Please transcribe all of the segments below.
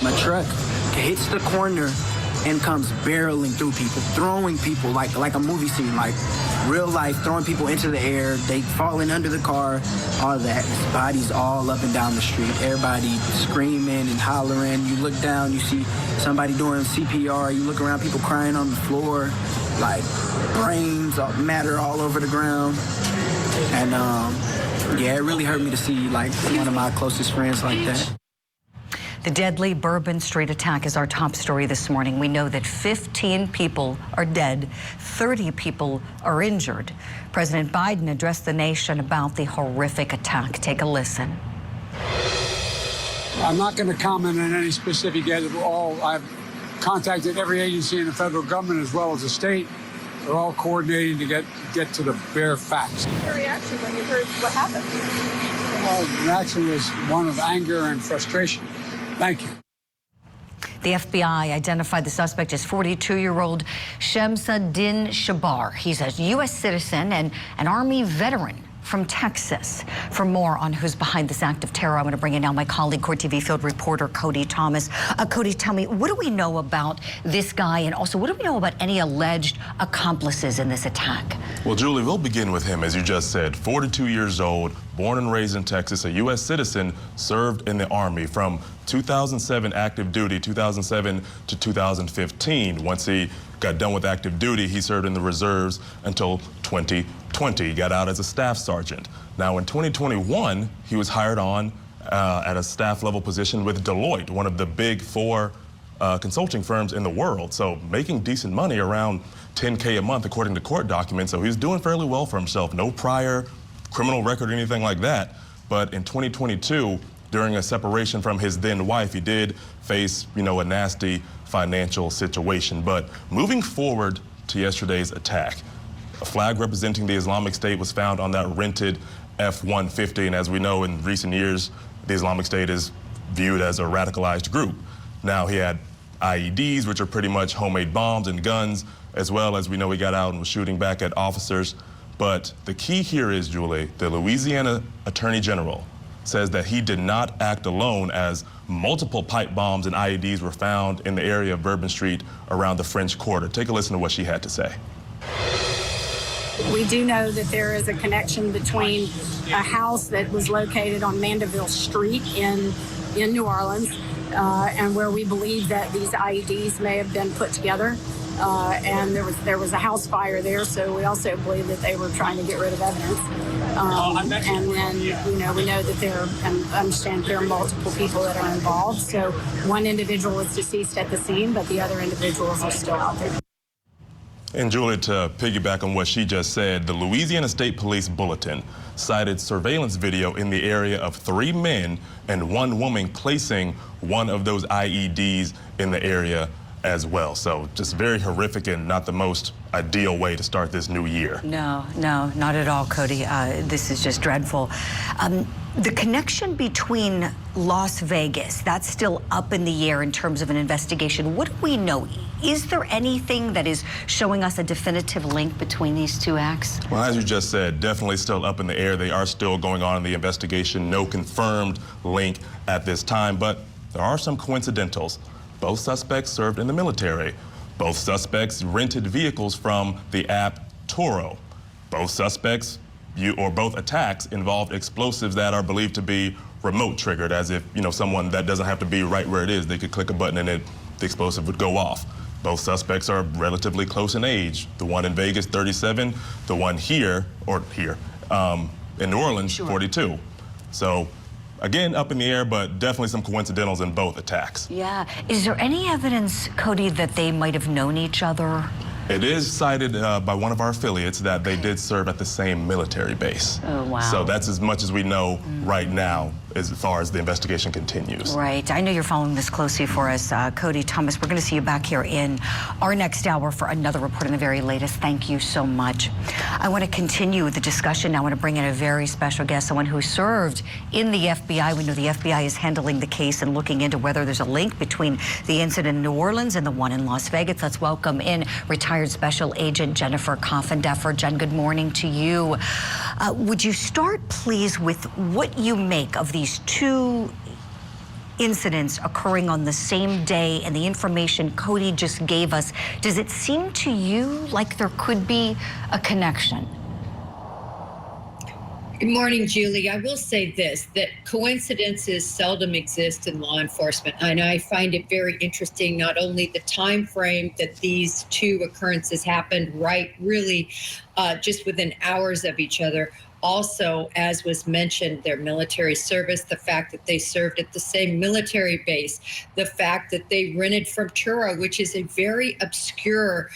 My truck hits the corner and comes barreling through people, throwing people like a movie scene, like real life, throwing people into the air. They falling under the car, all that. Bodies all up and down the street. Everybody screaming and hollering. You look down, you see somebody doing CPR. You look around, people crying on the floor, like brains, matter all over the ground. And yeah, it really hurt me to see like one of my closest friends like that. The deadly Bourbon Street attack is our top story this morning. We know that 15 people are dead, 30 people are injured. President Biden addressed the nation about the horrific attack. Take a listen. I'm not going to comment on any specific yet. I've contacted every agency in the federal government as well as the state. They're all coordinating to get to the bare facts. Your reaction when you heard what happened? Well, the reaction was one of anger and frustration. Thank you. The FBI identified the suspect as 42-year-old Shamsud-Din Jabbar. He's a U.S. citizen and an Army veteran from Texas. For more on who's behind this act of terror, I want to bring in now my colleague, Court TV field reporter Cody Thomas. Cody, tell me, what do we know about this guy, and also what do we know about any alleged accomplices in this attack? Well, Julie, we'll begin with him, as you just said, 42 years old, born and raised in Texas, a U.S. citizen, served in the Army from 2007 active duty, 2007 to 2015. Once he got done with active duty, he served in the reserves until 2020. He got out as a staff sergeant. Now, in 2021, he was hired on at a staff level position with Deloitte, one of the big four consulting firms in the world. So making decent money, around $10K a month, according to court documents. So he was doing fairly well for himself. No prior criminal record or anything like that. But in 2022, during a separation from his then wife, he did face, a nasty financial situation. But moving forward to yesterday's attack, a flag representing the Islamic State was found on that rented F-150. And as we know, in recent years, the Islamic State is viewed as a radicalized group. Now, he had IEDs, which are pretty much homemade bombs, and guns, as well as we know he got out and was shooting back at officers. But the key here is, Julie, the Louisiana Attorney General says that he did not act alone, as multiple pipe bombs and IEDs were found in the area of Bourbon Street around the French Quarter. Take a listen to what she had to say. We do know that there is a connection between a house that was located on Mandeville Street in New Orleans and where we believe that these IEDs may have been put together. And there was a house fire there, so we also believe that they were trying to get rid of evidence. And then, we know that there, and understand there are multiple people that are involved. So one individual is deceased at the scene, but the other individuals are still out there. And Julie, to piggyback on what she just said, the Louisiana State Police Bulletin cited surveillance video in the area of 3 men and 1 woman placing one of those IEDs in the area as well. So just very horrific and not the most ideal way to start this new year. No, not at all, Cody. This is just dreadful. The connection between Las Vegas, that's still up in the air in terms of an investigation. What do we know? Is there anything that is showing us a definitive link between these two acts? Well, as you just said, definitely still up in the air. They are still going on in the investigation. No confirmed link at this time, but there are some coincidentals. Both suspects served in the military. Both suspects rented vehicles from the app Toro. Both suspects, both attacks involved explosives that are believed to be remote triggered, as if, someone that doesn't have to be right where it is. They could click a button and the explosive would go off. Both suspects are relatively close in age. The one in Vegas, 37. The one here in New Orleans, sure. 42. So, again, up in the air, but definitely some coincidentals in both attacks. Yeah. Is there any evidence, Cody, that they might have known each other? It is cited by one of our affiliates that they did serve at the same military base. Oh, wow. So that's as much as we know right now as far as the investigation continues. Right. I know you're following this closely for us, Cody Thomas. We're going to see you back here in our next hour for another report on the very latest. Thank you so much. I want to continue the discussion. I want to bring in a very special guest, someone who served in the FBI. We know the FBI is handling the case and looking into whether there's a link between the incident in New Orleans and the one in Las Vegas. Let's welcome in retired Special Agent Jennifer Coffindeffer. Jen, good morning to you. Would you start, please, with what you make of these two incidents occurring on the same day and the information Cody just gave us, does it seem to you like there could be a connection? Good morning, Julie. I will say this, that coincidences seldom exist in law enforcement. And I find it very interesting, not only the time frame that these two occurrences happened really just within hours of each other. Also, as was mentioned, their military service, the fact that they served at the same military base, the fact that they rented from Turo, which is a very obscure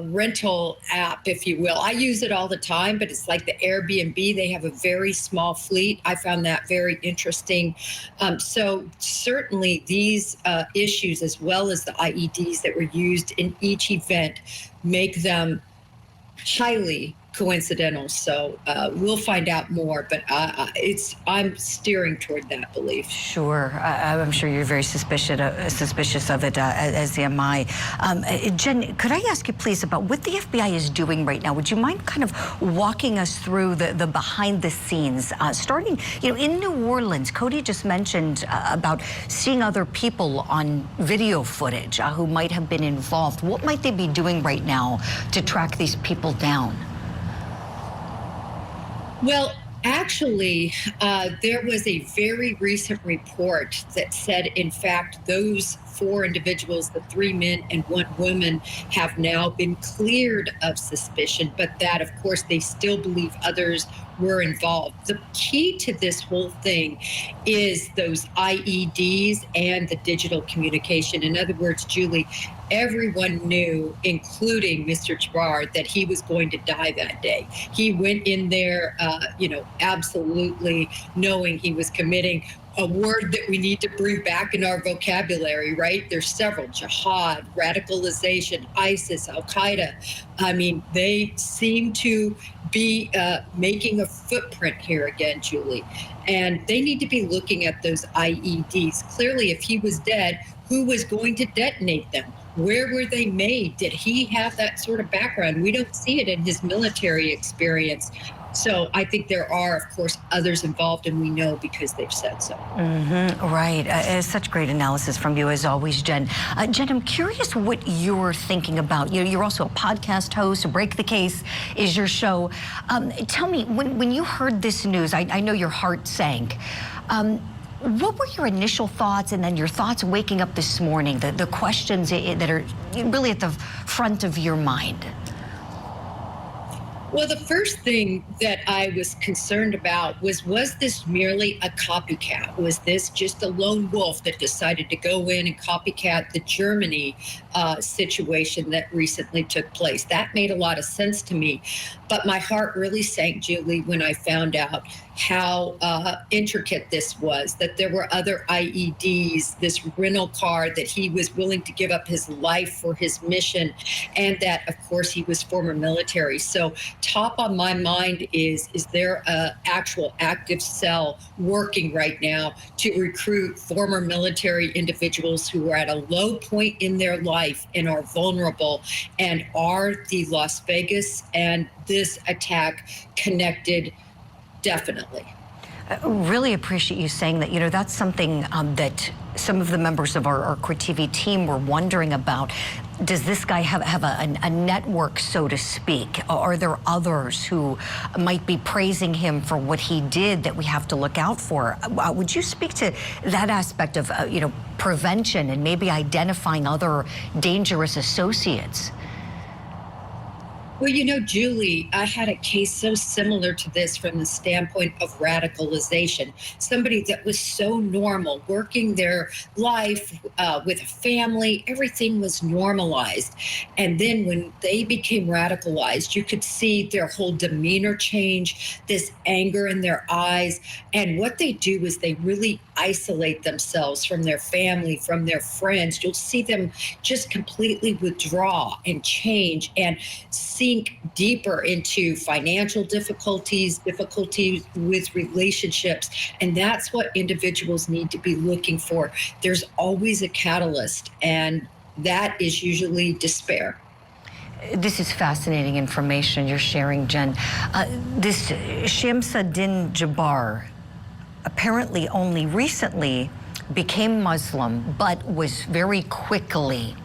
rental app, if you will. I use it all the time, but it's like the Airbnb. They have a very small fleet. I found that very interesting. So certainly these issues, as well as the IEDs that were used in each event, make them highly coincidental. So we'll find out more, but I'm steering toward that belief. Sure. I'm sure you're very suspicious of it, as am I. Jen, could I ask you please about what the FBI is doing right now? Would you mind kind of walking us through the behind the scenes, starting, in New Orleans? Cody just mentioned about seeing other people on video footage who might have been involved. What might they be doing right now to track these people down? Well, actually, there was a very recent report that said, in fact, those 4 individuals, the 3 men and 1 woman, have now been cleared of suspicion, but that, of course, they still believe others were involved. The key to this whole thing is those IEDs and the digital communication. In other words, Julie, everyone knew, including Mr. Jabbar, that he was going to die that day. He went in there, absolutely knowing he was committing a word that we need to bring back in our vocabulary, right? There's several: jihad, radicalization, ISIS, Al-Qaeda. I mean, they seem to be making a footprint here again, Julie. And they need to be looking at those IEDs. Clearly, if he was dead, who was going to detonate them? Where were they made? Did he have that sort of background? We don't see it in his military experience. So I think there are, of course, others involved, and we know because they've said so. Right. Such great analysis from you, as always, Jen. Jen, I'm curious what you're thinking about. You're also a podcast host. Break the Case is your show. Tell me, when you heard this news, I know your heart sank. What were your initial thoughts, and then your thoughts waking up this morning, the questions that are really at the front of your mind? Well, the first thing that I was concerned about was this merely a copycat? Was this just a lone wolf that decided to go in and copycat the Germany situation that recently took place? That made a lot of sense to me. But my heart really sank, Julie, when I found out how intricate this was, that there were other IEDs, this rental car, that he was willing to give up his life for his mission, and that, of course, he was former military. So top on my mind is there a actual active cell working right now to recruit former military individuals who are at a low point in their life and are vulnerable? And are the Las Vegas and this attack connected? Definitely. Really appreciate you saying that. That's something that some of the members of our Court TV team were wondering about. Does this guy have a network, so to speak? Are there others who might be praising him for what he did that we have to look out for? Would you speak to that aspect of, prevention and maybe identifying other dangerous associates? Well, Julie, I had a case so similar to this from the standpoint of radicalization. Somebody that was so normal, working their life with a family, everything was normalized. And then when they became radicalized, you could see their whole demeanor change, this anger in their eyes. And what they do is they really isolate themselves from their family, from their friends. You'll see them just completely withdraw and change and sink deeper into financial difficulties with relationships. And that's what individuals need to be looking for. There's always a catalyst, and that is usually despair. This is fascinating information you're sharing, Jen. This Shamsud-Din Jabbar apparently only recently became Muslim, but was very quickly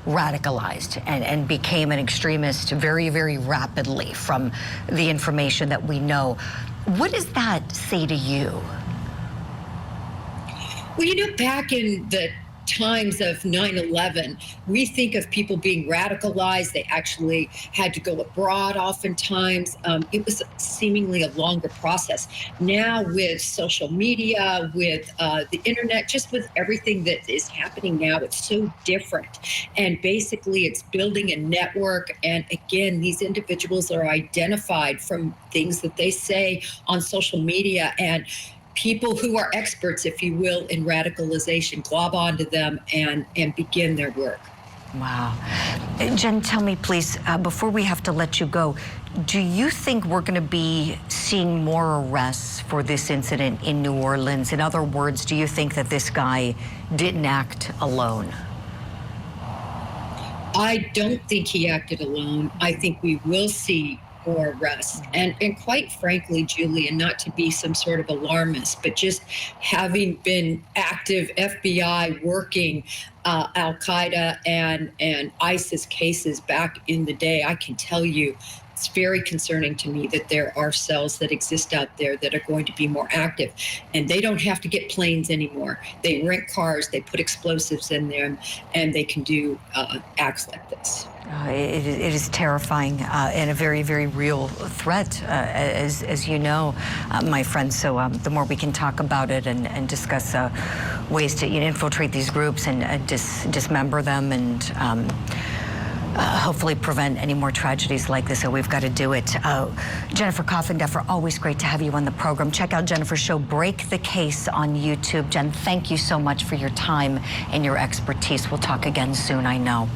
radicalized and became an extremist very, very rapidly from the information that we know. What does that say to you? Well, you know, back in the times of 9/11, we think of people being radicalized. They actually had to go abroad oftentimes. It was seemingly a longer process. Now with social media, with the internet, just with everything that is happening now, it's so different. And basically it's building a network. And again, these individuals are identified from things that they say on social media, and people who are experts, if you will, in radicalization glob onto them and begin their work. Wow. Jen, tell me, please, before we have to let you go, do you think we're going to be seeing more arrests for this incident in New Orleans? In other words, do you think that this guy didn't act alone? I don't think he acted alone. I think we will see more arrests. And quite frankly, Julie, and not to be some sort of alarmist, but just having been active FBI working Al-Qaeda and ISIS cases back in the day, I can tell you it's very concerning to me that there are cells that exist out there that are going to be more active. And they don't have to get planes anymore. They rent cars, they put explosives in them, and they can do acts like this. It is terrifying and a very, very real threat, as you know, my friend. So the more we can talk about it and discuss ways to infiltrate these groups and dismember them and hopefully prevent any more tragedies like this. So we've got to do it. Jennifer Coffindeffer, always great to have you on the program. Check out Jennifer's show, Break the Case, on YouTube. Jen, thank you so much for your time and your expertise. We'll talk again soon, I know.